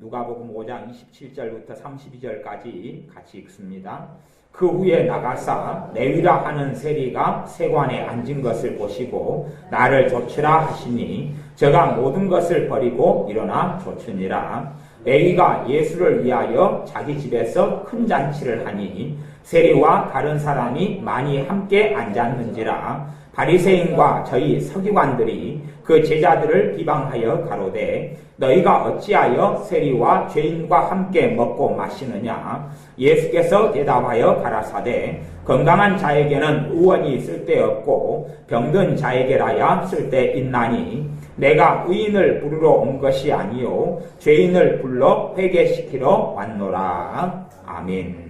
누가복음 5장 27절부터 32절까지 같이 읽습니다. 그 후에 나가사 레위라 하는 세리가 세관에 앉은 것을 보시고 나를 좇으라 하시니 저가 모든 것을 버리고 일어나 좇으니라. 레위가 예수를 위하여 자기 집에서 큰 잔치를 하니 세리와 다른 사람이 많이 함께 앉았는지라. 바리새인과 저희 서기관들이 그 제자들을 비방하여 가로되 너희가 어찌하여 세리와 죄인과 함께 먹고 마시느냐. 예수께서 대답하여 가라사대 건강한 자에게는 의원이 쓸데없고 병든 자에게라야 쓸데있나니 내가 의인을 부르러 온 것이 아니요 죄인을 불러 회개시키러 왔노라. 아멘.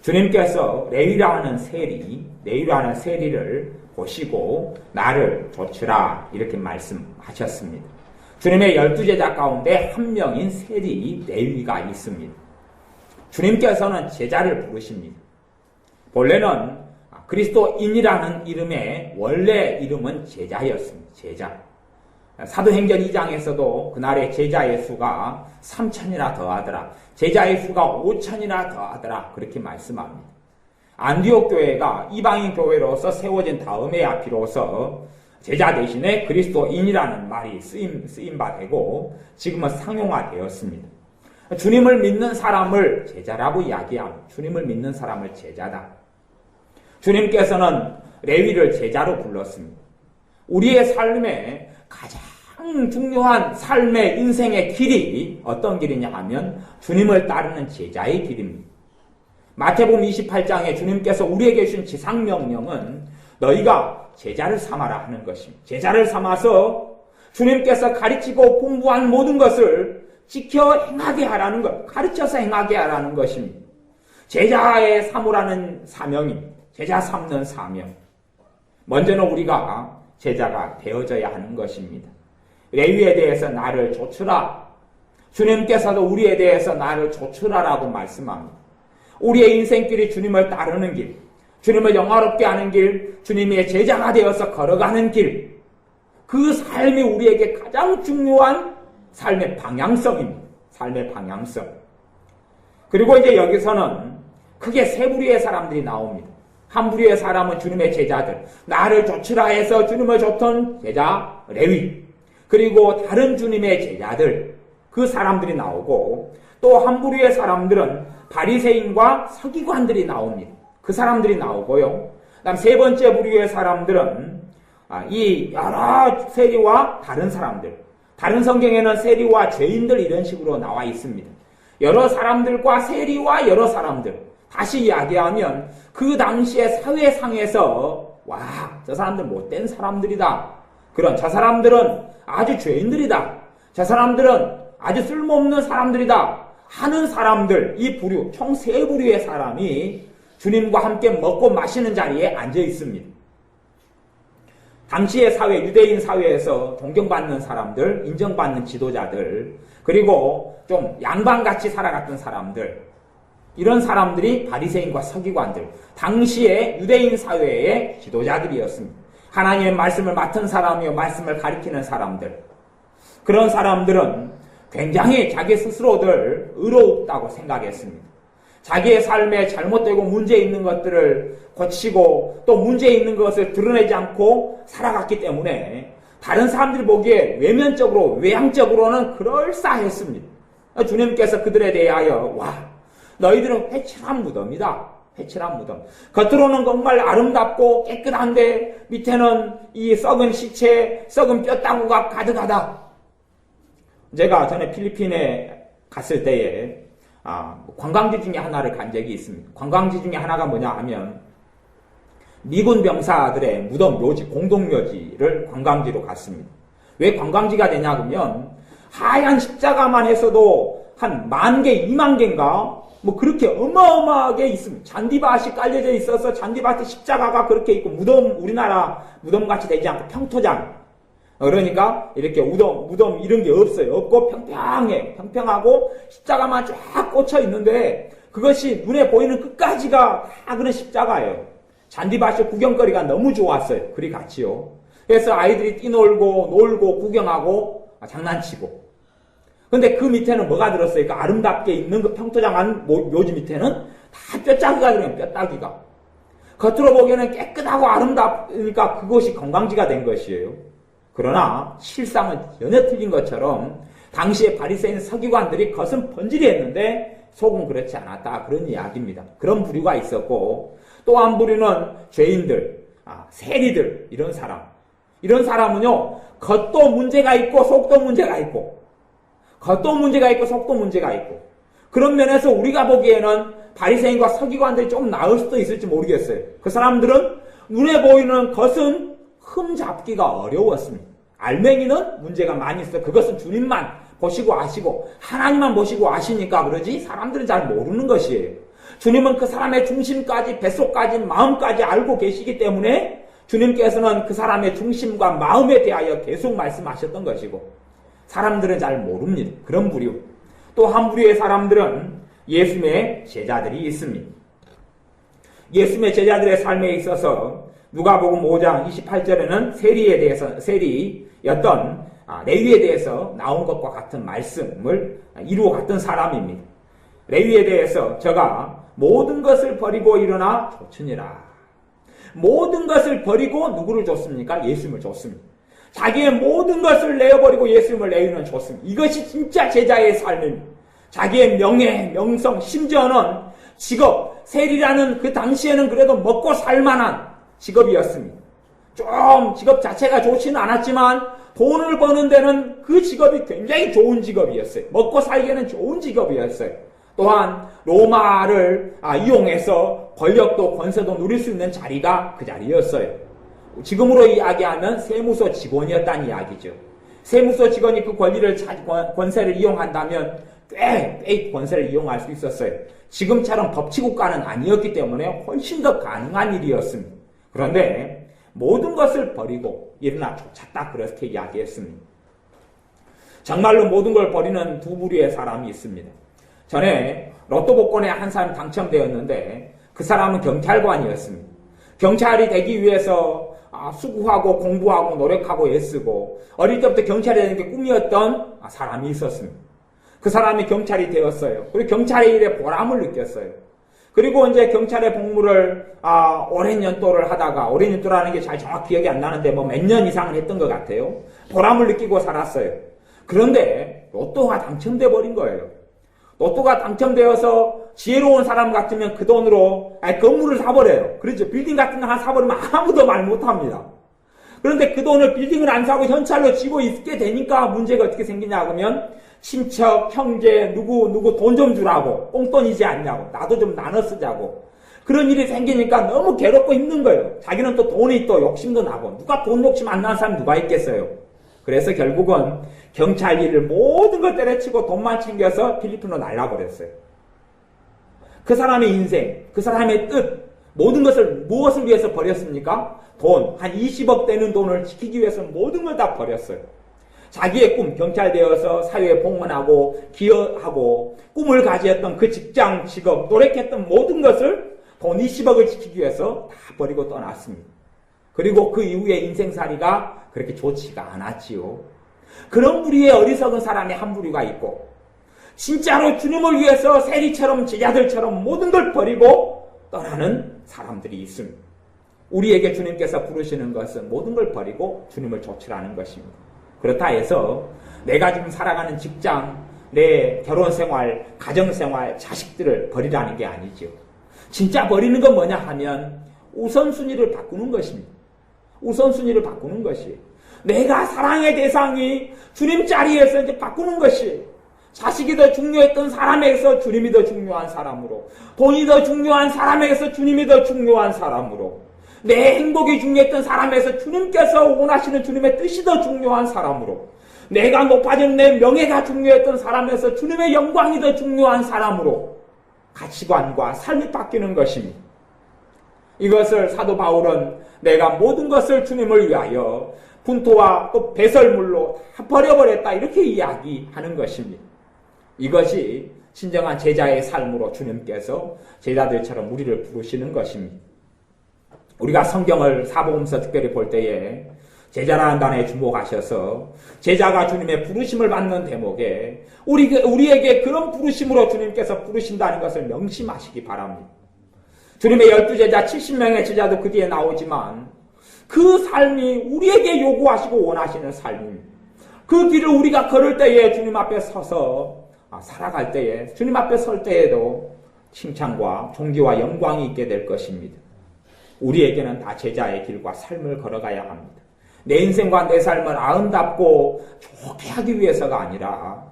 주님께서 레위라 하는 세리를 보시고 나를 좇으라 이렇게 말씀하셨습니다. 주님의 12제자 가운데 한 명인 세리 레위가 있습니다. 주님께서는 제자를 부르십니다. 본래는 그리스도인이라는 이름의 원래 이름은 제자였습니다. 제자. 사도행전 2장에서도 그날의 제자의 수가 3,000이나 더하더라. 제자의 수가 5,000이나 더하더라. 그렇게 말씀합니다. 안디옥 교회가 이방인 교회로서 세워진 다음에야 비로소 제자 대신에 그리스도인이라는 말이 쓰임바 되고 지금은 상용화되었습니다. 주님을 믿는 사람을 제자라고 이야기합니다. 주님을 믿는 사람을 제자다. 주님께서는 레위를 제자로 불렀습니다. 우리의 삶에 가장 중요한 삶의 인생의 길이 어떤 길이냐 하면 주님을 따르는 제자의 길입니다. 마태복음 28장에 주님께서 우리에게 주신 지상명령은 너희가 제자를 삼아라 하는 것입니다. 제자를 삼아서 주님께서 가르치고 공부한 모든 것을 지켜 행하게 하라는 것, 가르쳐서 행하게 하라는 것입니다. 제자의 삼으라는 사명입니다. 제자 삼는 사명. 먼저는 우리가 제자가 되어져야 하는 것입니다. 레위에 대해서 나를 좇으라. 주님께서도 우리에 대해서 나를 좇으라라고 말씀합니다. 우리의 인생길이 주님을 따르는 길, 주님을 영화롭게 하는 길, 주님의 제자가 되어서 걸어가는 길, 그 삶이 우리에게 가장 중요한 삶의 방향성입니다. 삶의 방향성. 그리고 이제 여기서는 크게 세 부류의 사람들이 나옵니다. 한 부류의 사람은 주님의 제자들, 나를 좇으라 해서 주님을 좇던 제자 레위, 그리고 다른 주님의 제자들, 그 사람들이 나오고 또 한 부류의 사람들은 바리새인과 서기관들이 나옵니다. 그 사람들이 나오고요. 그다음 세 번째 부류의 사람들은 이 여러 세리와 다른 사람들, 다른 성경에는 세리와 죄인들 이런 식으로 나와 있습니다. 여러 사람들과 세리와 여러 사람들, 다시 이야기하면 그 당시의 사회상에서 와, 저 사람들 못된 사람들이다. 그런 저 사람들은 아주 죄인들이다. 저 사람들은 아주 쓸모없는 사람들이다. 하는 사람들, 이 부류, 총 세 부류의 사람이 주님과 함께 먹고 마시는 자리에 앉아 있습니다. 당시의 사회, 유대인 사회에서 존경받는 사람들, 인정받는 지도자들, 그리고 좀 양반같이 살아갔던 사람들, 이런 사람들이 바리새인과 서기관들, 당시의 유대인 사회의 지도자들이었습니다. 하나님의 말씀을 맡은 사람이요, 말씀을 가리키는 사람들. 그런 사람들은 굉장히 자기 스스로들 의롭다고 생각했습니다. 자기의 삶에 잘못되고 문제 있는 것들을 고치고 또 문제 있는 것을 드러내지 않고 살아갔기 때문에 다른 사람들이 보기에 외면적으로, 외향적으로는 그럴싸했습니다. 주님께서 그들에 대하여 와, 너희들은 회칠한 무덤이다. 회칠한 무덤. 겉으로는 정말 아름답고 깨끗한데 밑에는 이 썩은 시체, 썩은 뼈다구가 가득하다. 제가 전에 필리핀에 갔을 때에 관광지 중에 하나를 간 적이 있습니다. 관광지 중에 하나가 뭐냐 하면 미군 병사들의 무덤 묘지, 공동묘지를 관광지로 갔습니다. 왜 관광지가 되냐 그러면 하얀 십자가만 해서도 한 10,000개, 20,000개인가 뭐 그렇게 어마어마하게 있습니다. 잔디밭이 깔려져 있어서 잔디밭에 십자가가 그렇게 있고 무덤, 우리나라 무덤같이 되지 않고 평토장. 그러니까 이렇게 무덤 이런 게 없어요. 없고 평평하고 십자가만 쫙 꽂혀 있는데 그것이 눈에 보이는 끝까지가 다 그런 십자가예요. 잔디밭이 구경거리가 너무 좋았어요. 그리 같이요. 그래서 아이들이 뛰놀고 놀고 구경하고 장난치고 근데 그 밑에는 뭐가 들었어요? 그 아름답게 있는 그 평토장한 묘지 밑에는 다 뼈짜기가 들어요. 뼈따기가. 겉으로 보기에는 깨끗하고 아름답으니까 그것이 관광지가 된 것이에요. 그러나 실상은 전혀 틀린 것처럼 당시에 바리새인 서기관들이 겉은 번지르했는데 속은 그렇지 않았다. 그런 이야기입니다. 그런 부류가 있었고 또 한 부류는 죄인들, 세리들 이런 사람. 이런 사람은요. 겉도 문제가 있고 속도 문제가 있고 겉도 문제가 있고 속도 문제가 있고 그런 면에서 우리가 보기에는 바리새인과 서기관들이 좀 나을 수도 있을지 모르겠어요. 그 사람들은 눈에 보이는 것은 흠잡기가 어려웠습니다. 알맹이는 문제가 많이 있어요. 그것은 주님만 보시고 아시고 하나님만 보시고 아시니까 그러지 사람들은 잘 모르는 것이에요. 주님은 그 사람의 중심까지 뱃속까지 마음까지 알고 계시기 때문에 주님께서는 그 사람의 중심과 마음에 대하여 계속 말씀하셨던 것이고 사람들은 잘 모릅니다. 그런 부류. 또 한 부류의 사람들은 예수님의 제자들이 있습니다. 예수님의 제자들의 삶에 있어서 누가복음 5장 28절에는 세리였던 레위에 대해서 나온 것과 같은 말씀을 이루어 갔던 사람입니다. 레위에 대해서 저가 모든 것을 버리고 일어나 쫓으니라. 모든 것을 버리고 누구를 줬습니까? 예수님을 줬습니다. 자기의 모든 것을 내어버리고 예수님을 레위는 줬습니다. 이것이 진짜 제자의 삶입니다. 자기의 명예, 명성, 심지어는 직업, 세리라는 그 당시에는 그래도 먹고 살만한 직업이었습니다. 좀 직업 자체가 좋지는 않았지만 돈을 버는 데는 그 직업이 굉장히 좋은 직업이었어요. 먹고 살기에는 좋은 직업이었어요. 또한 로마를 이용해서 권력도 권세도 누릴 수 있는 자리가 그 자리였어요. 지금으로 이야기하면 세무서 직원이었다는 이야기죠. 세무서 직원이 그 권세를 이용한다면 꽤 권세를 이용할 수 있었어요. 지금처럼 법치국가는 아니었기 때문에 훨씬 더 가능한 일이었습니다. 그런데 모든 것을 버리고 일어나 쫓았다 그렇게 이야기했습니다. 정말로 모든 걸 버리는 두 부류의 사람이 있습니다. 전에 로또 복권에 한 사람이 당첨되었는데 그 사람은 경찰관이었습니다. 경찰이 되기 위해서 수고하고 공부하고 노력하고 애쓰고 어릴 때부터 경찰이 되는 게 꿈이었던 사람이 있었습니다. 그 사람이 경찰이 되었어요. 그리고 경찰의 일에 보람을 느꼈어요. 그리고 이제 경찰의 복무를 오랜 연도를 하다가 오랜 연도라는 게 잘 정확히 기억이 안 나는데 뭐 몇 년 이상은 했던 것 같아요. 보람을 느끼고 살았어요. 그런데 로또가 당첨돼 버린 거예요. 로또가 당첨되어서 지혜로운 사람 같으면 그 돈으로 건물을 사버려요. 그렇죠. 빌딩 같은 거 하나 사버리면 아무도 말 못합니다. 그런데 그 돈을 빌딩을 안 사고 현찰로 쥐고 있게 되니까 문제가 어떻게 생기냐 그러면 친척, 형제, 누구 돈 좀 주라고 꽁돈이지 않냐고 나도 좀 나눠 쓰자고 그런 일이 생기니까 너무 괴롭고 힘든 거예요. 자기는 또 돈이 또 욕심도 나고 누가 돈 욕심 안 나는 사람이 누가 있겠어요. 그래서 결국은 경찰 일을 모든 걸 때려치고 돈만 챙겨서 필리핀으로 날라버렸어요. 그 사람의 인생, 그 사람의 뜻, 모든 것을 무엇을 위해서 버렸습니까? 돈, 한 20억 되는 돈을 지키기 위해서 모든 걸 다 버렸어요. 자기의 꿈, 경찰 되어서 사회에 봉헌하고 기여하고 꿈을 가지었던 그 직장, 직업, 노력했던 모든 것을 돈 20억을 지키기 위해서 다 버리고 떠났습니다. 그리고 그 이후에 인생살이가 그렇게 좋지가 않았지요. 그런 부류의 어리석은 사람이 한 부류가 있고 진짜로 주님을 위해서 세리처럼 제자들처럼 모든 걸 버리고 떠나는 사람들이 있습니다. 우리에게 주님께서 부르시는 것은 모든 걸 버리고 주님을 좇으라는 것입니다. 그렇다 해서 내가 지금 살아가는 직장, 내 결혼생활, 가정생활, 자식들을 버리라는 게 아니죠. 진짜 버리는 건 뭐냐 하면 우선순위를 바꾸는 것입니다. 우선순위를 바꾸는 것이에요. 내가 사랑의 대상이 주님 자리에서 이제 바꾸는 것이에요. 자식이 더 중요했던 사람에게서 주님이 더 중요한 사람으로, 돈이 더 중요한 사람에게서 주님이 더 중요한 사람으로, 내 행복이 중요했던 사람에서 주님께서 원하시는 주님의 뜻이 더 중요한 사람으로, 내가 높아진 내 명예가 중요했던 사람에서 주님의 영광이 더 중요한 사람으로 가치관과 삶이 바뀌는 것입니다. 이것을 사도 바울은 내가 모든 것을 주님을 위하여 분토와 또 배설물로 다 버려버렸다 이렇게 이야기하는 것입니다. 이것이 진정한 제자의 삶으로 주님께서 제자들처럼 우리를 부르시는 것입니다. 우리가 성경을 사복음서 특별히 볼 때에 제자라는 단어에 주목하셔서 제자가 주님의 부르심을 받는 대목에 우리에게 그런 부르심으로 주님께서 부르신다는 것을 명심하시기 바랍니다. 주님의 12제자 70명의 제자도 그 뒤에 나오지만 그 삶이 우리에게 요구하시고 원하시는 삶입니다. 그 길을 우리가 걸을 때에 주님 앞에 서서 살아갈 때에 주님 앞에 설 때에도 칭찬과 존귀와 영광이 있게 될 것입니다. 우리에게는 다 제자의 길과 삶을 걸어가야 합니다. 내 인생과 내 삶을 아름답고 좋게 하기 위해서가 아니라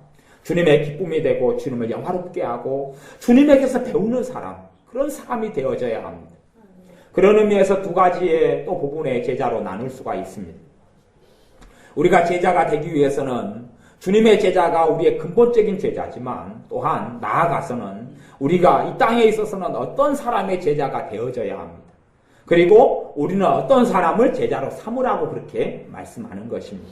주님의 기쁨이 되고 주님을 영화롭게 하고 주님에게서 배우는 사람, 그런 사람이 되어져야 합니다. 그런 의미에서 두 가지의 또 부분의 제자로 나눌 수가 있습니다. 우리가 제자가 되기 위해서는 주님의 제자가 우리의 근본적인 제자지만 또한 나아가서는 우리가 이 땅에 있어서는 어떤 사람의 제자가 되어져야 합니다. 그리고 우리는 어떤 사람을 제자로 삼으라고 그렇게 말씀하는 것입니다.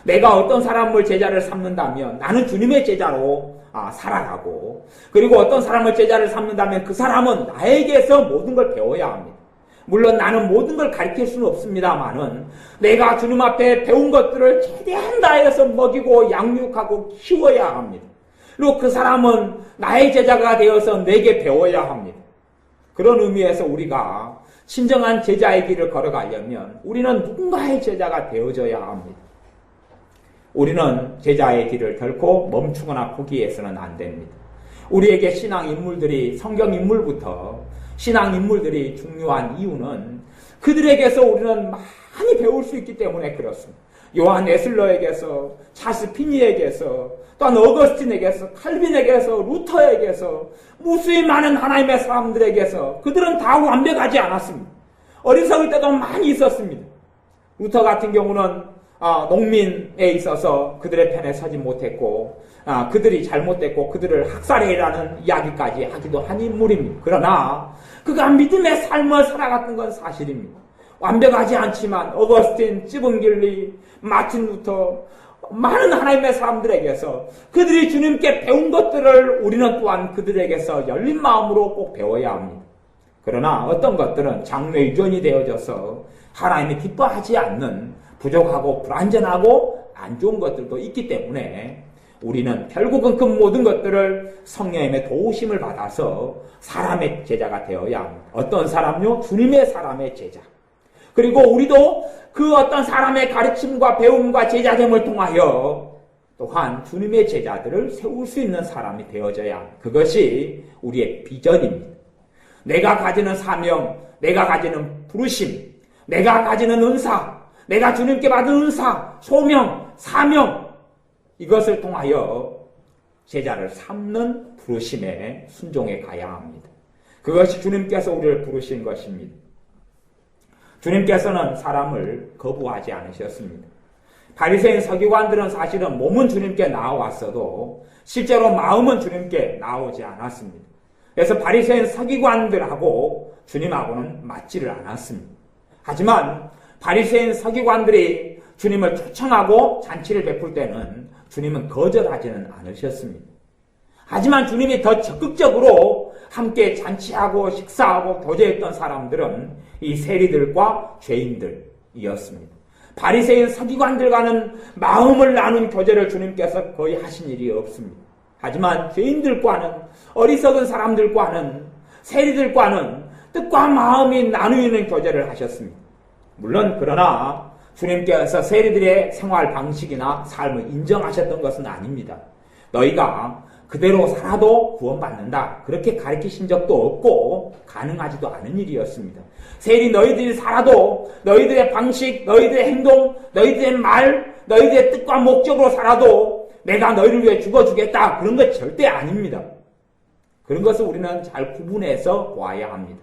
내가 어떤 사람을 제자를 삼는다면 나는 주님의 제자로 살아가고, 그리고 어떤 사람을 제자를 삼는다면 그 사람은 나에게서 모든 걸 배워야 합니다. 물론 나는 모든 걸 가르칠 수는 없습니다만은 내가 주님 앞에 배운 것들을 최대한 다해서 먹이고 양육하고 키워야 합니다. 그리고 그 사람은 나의 제자가 되어서 내게 배워야 합니다. 그런 의미에서 우리가 진정한 제자의 길을 걸어가려면 우리는 누군가의 제자가 되어져야 합니다. 우리는 제자의 길을 결코 멈추거나 포기해서는 안 됩니다. 우리에게 신앙 인물들이, 성경 인물부터 신앙 인물들이 중요한 이유는 그들에게서 우리는 많이 배울 수 있기 때문에 그렇습니다. 요한 웨슬러에게서, 찰스 피니에게서, 또한 어거스틴에게서, 칼빈에게서, 루터에게서, 무수히 많은 하나님의 사람들에게서 그들은 다 완벽하지 않았습니다. 어리석을 때도 많이 있었습니다. 루터 같은 경우는 농민에 있어서 그들의 편에 서지 못했고, 그들이 잘못됐고 그들을 학살해라는 이야기까지 하기도 한 인물입니다. 그러나 그가 믿음의 삶을 살아갔던 건 사실입니다. 완벽하지 않지만 어거스틴, 찌븐길리, 마틴 루터, 많은 하나님의 사람들에게서 그들이 주님께 배운 것들을 우리는 또한 그들에게서 열린 마음으로 꼭 배워야 합니다. 그러나 어떤 것들은 장래 유전이 되어져서 하나님이 기뻐하지 않는 부족하고 불완전하고 안 좋은 것들도 있기 때문에 우리는 결국은 그 모든 것들을 성령님의 도우심을 받아서 사람의 제자가 되어야 합니다. 어떤 사람요? 주님의 사람의 제자. 그리고 우리도 그 어떤 사람의 가르침과 배움과 제자됨을 통하여 또한 주님의 제자들을 세울 수 있는 사람이 되어져야 합니다. 그것이 우리의 비전입니다. 내가 가지는 사명, 내가 가지는 부르심, 내가 가지는 은사, 내가 주님께 받은 은사, 소명, 사명, 이것을 통하여 제자를 삼는 부르심에 순종해 가야 합니다. 그것이 주님께서 우리를 부르신 것입니다. 주님께서는 사람을 거부하지 않으셨습니다. 바리새인 서기관들은 사실은 몸은 주님께 나와왔어도 실제로 마음은 주님께 나오지 않았습니다. 그래서 바리새인 서기관들하고 주님하고는 맞지를 않았습니다. 하지만 바리새인 서기관들이 주님을 초청하고 잔치를 베풀 때는 주님은 거절하지는 않으셨습니다. 하지만 주님이 더 적극적으로 함께 잔치하고 식사하고 교제했던 사람들은 이 세리들과 죄인들이었습니다. 바리새인 서기관들과는 마음을 나눈 교제를 주님께서 거의 하신 일이 없습니다. 하지만 죄인들과는, 어리석은 사람들과는, 세리들과는 뜻과 마음이 나누는 교제를 하셨습니다. 물론 그러나 주님께서 세리들의 생활 방식이나 삶을 인정하셨던 것은 아닙니다. 너희가 그대로 살아도 구원받는다, 그렇게 가르치신 적도 없고 가능하지도 않은 일이었습니다. 세리 너희들이 살아도 너희들의 방식, 너희들의 행동, 너희들의 말, 너희들의 뜻과 목적으로 살아도 내가 너희를 위해 죽어주겠다, 그런 것 절대 아닙니다. 그런 것을 우리는 잘 구분해서 보아야 합니다.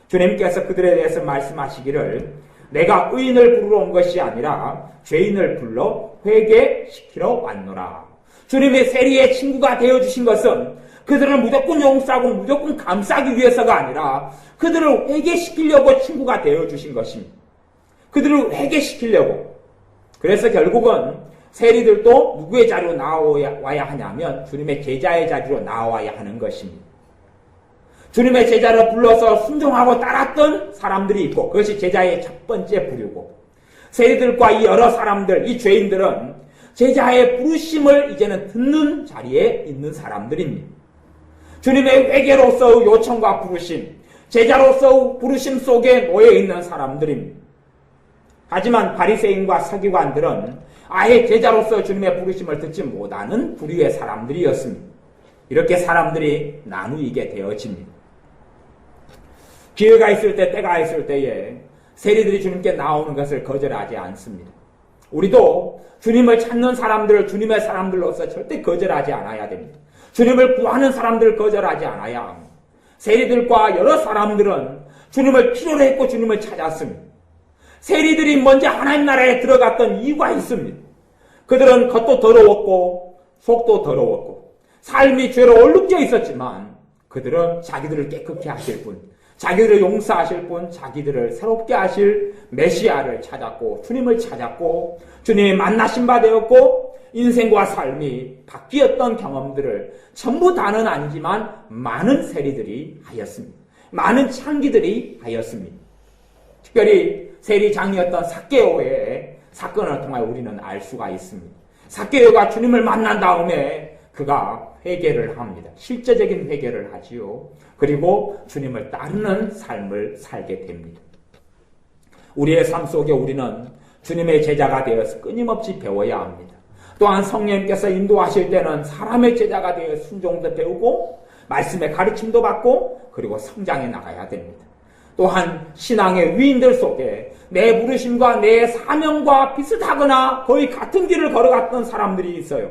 주님께서 그들에 대해서 말씀하시기를 내가 의인을 부르러 온 것이 아니라 죄인을 불러 회개시키러 왔노라. 주님의 세리의 친구가 되어주신 것은 그들을 무조건 용서하고 무조건 감싸기 위해서가 아니라 그들을 회개시키려고 친구가 되어주신 것입니다. 그들을 회개시키려고. 그래서 결국은 세리들도 누구의 자리로 나와야 하냐면 주님의 제자의 자리로 나와야 하는 것입니다. 주님의 제자를 불러서 순종하고 따랐던 사람들이 있고 그것이 제자의 첫 번째 부류고, 세리들과 이 여러 사람들, 이 죄인들은 제자의 부르심을 이제는 듣는 자리에 있는 사람들입니다. 주님의 회개로서의 요청과 부르심, 제자로서의 부르심 속에 놓여 있는 사람들입니다. 하지만 바리새인과 서기관들은 아예 제자로서 주님의 부르심을 듣지 못하는 부류의 사람들이었습니다. 이렇게 사람들이 나누이게 되어집니다. 기회가 있을 때, 때가 있을 때에 세리들이 주님께 나오는 것을 거절하지 않습니다. 우리도 주님을 찾는 사람들을 주님의 사람들로서 절대 거절하지 않아야 됩니다. 주님을 구하는 사람들을 거절하지 않아야 합니다. 세리들과 여러 사람들은 주님을 필요로 했고 주님을 찾았습니다. 세리들이 먼저 하나님 나라에 들어갔던 이유가 있습니다. 그들은 겉도 더러웠고 속도 더러웠고 삶이 죄로 얼룩져 있었지만 그들은 자기들을 깨끗게 하실 분, 자기들을 용서하실 분, 자기들을 새롭게 하실 메시아를 찾았고 주님을 찾았고 주님이 만나신 바 되었고 인생과 삶이 바뀌었던 경험들을 전부 다는 아니지만 많은 세리들이 하였습니다. 많은 창기들이 하였습니다. 특별히 세리장이었던 삭개오의 사건을 통해 우리는 알 수가 있습니다. 삭개오가 주님을 만난 다음에 그가 회개를 합니다. 실제적인 회개를 하지요. 그리고 주님을 따르는 삶을 살게 됩니다. 우리의 삶 속에 우리는 주님의 제자가 되어서 끊임없이 배워야 합니다. 또한 성령님께서 인도하실 때는 사람의 제자가 되어 순종도 배우고 말씀의 가르침도 받고 그리고 성장해 나가야 됩니다. 또한 신앙의 위인들 속에 내 부르심과 내 사명과 비슷하거나 거의 같은 길을 걸어갔던 사람들이 있어요.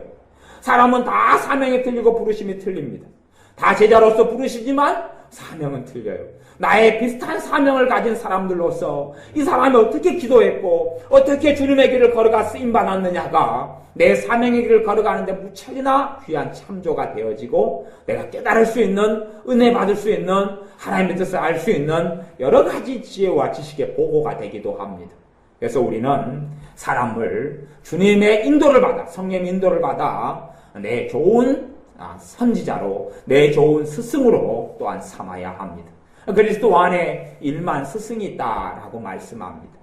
사람은 다 사명이 틀리고 부르심이 틀립니다. 다 제자로서 부르시지만 사명은 틀려요. 나의 비슷한 사명을 가진 사람들로서 이 사람이 어떻게 기도했고 어떻게 주님의 길을 걸어가 쓰임받았느냐가 내 사명의 길을 걸어가는데 무척이나 귀한 참조가 되어지고 내가 깨달을 수 있는, 은혜 받을 수 있는, 하나님의 뜻을 알 수 있는 여러 가지 지혜와 지식의 보고가 되기도 합니다. 그래서 우리는 사람을 주님의 인도를 받아, 성령의 인도를 받아 내 좋은 선지자로, 내 좋은 스승으로 또한 삼아야 합니다. 그리스도 안에 1만 스승이 있다라고 말씀합니다.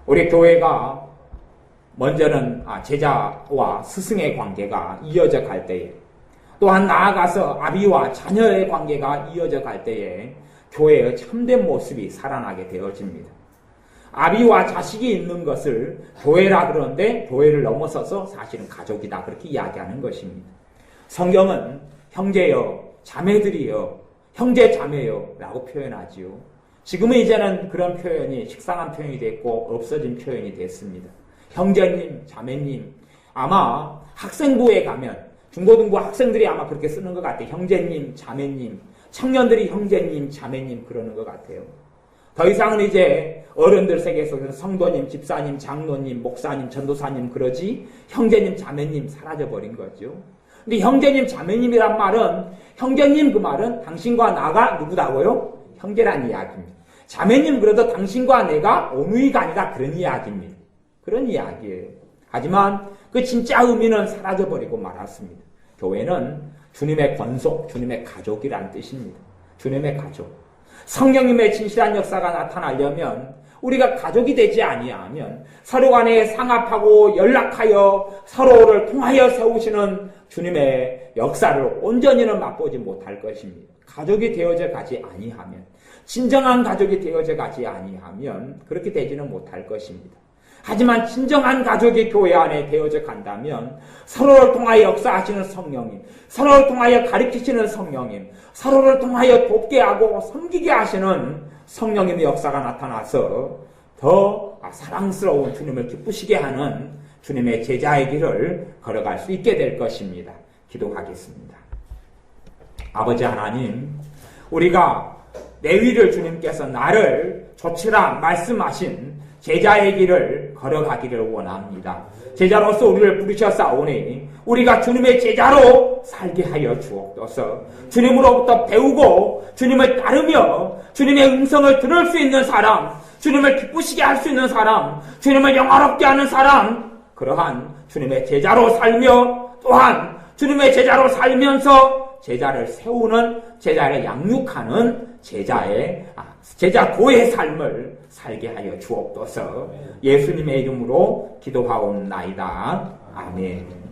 우리 교회가 먼저는 제자와 스승의 관계가 이어져 갈 때에, 또한 나아가서 아비와 자녀의 관계가 이어져 갈 때에 교회의 참된 모습이 살아나게 되어집니다. 아비와 자식이 있는 것을 교회라 그러는데 교회를 넘어서서 사실은 가족이다 그렇게 이야기하는 것입니다. 성경은 형제여, 자매들이여, 형제 자매여 라고 표현하지요. 지금은 이제는 그런 표현이 식상한 표현이 됐고 없어진 표현이 됐습니다. 형제님, 자매님, 아마 학생부에 가면 중고등부 학생들이 아마 그렇게 쓰는 것 같아요. 형제님, 자매님, 청년들이 형제님, 자매님 그러는 것 같아요. 더 이상은 이제 어른들 세계에서는 성도님, 집사님, 장로님, 목사님, 전도사님 그러지 형제님, 자매님 사라져버린 거죠. 근데 형제님, 자매님이란 말은 형제님 그 말은 당신과 나가 누구다고요? 형제란 이야기입니다. 자매님 그래도 당신과 내가 오누이가 아니라 그런 이야기입니다. 그런 이야기예요. 하지만 그 진짜 의미는 사라져버리고 말았습니다. 교회는 주님의 권속, 주님의 가족이란 뜻입니다. 주님의 가족. 성령님의 진실한 역사가 나타나려면 우리가 가족이 되지 아니하면 서로 간에 상합하고 연락하여 서로를 통하여 세우시는 주님의 역사를 온전히는 맛보지 못할 것입니다. 가족이 되어져 가지 아니하면, 진정한 가족이 되어져 가지 아니하면 그렇게 되지는 못할 것입니다. 하지만 진정한 가족이 교회 안에 되어져 간다면 서로를 통하여 역사하시는 성령님, 서로를 통하여 가르치시는 성령님, 서로를 통하여 돕게 하고 섬기게 하시는 성령님의 역사가 나타나서 더 사랑스러운 주님을 기쁘시게 하는 주님의 제자의 길을 걸어갈 수 있게 될 것입니다. 기도하겠습니다. 아버지 하나님, 우리가 내 위를 주님께서 나를 조치라 말씀하신 제자의 길을 걸어가기를 원합니다. 제자로서 우리를 부르셨사오니 우리가 주님의 제자로 살게 하여 주옵소서. 주님으로부터 배우고 주님을 따르며 주님의 음성을 들을 수 있는 사람, 주님을 기쁘시게 할 수 있는 사람, 주님을 영화롭게 하는 사람, 그러한 주님의 제자로 살며 또한 주님의 제자로 살면서 제자를 세우는, 제자를 양육하는 제자고의 삶을 살게 하여 주옵소서. 예수님의 이름으로 기도하옵나이다. 아멘.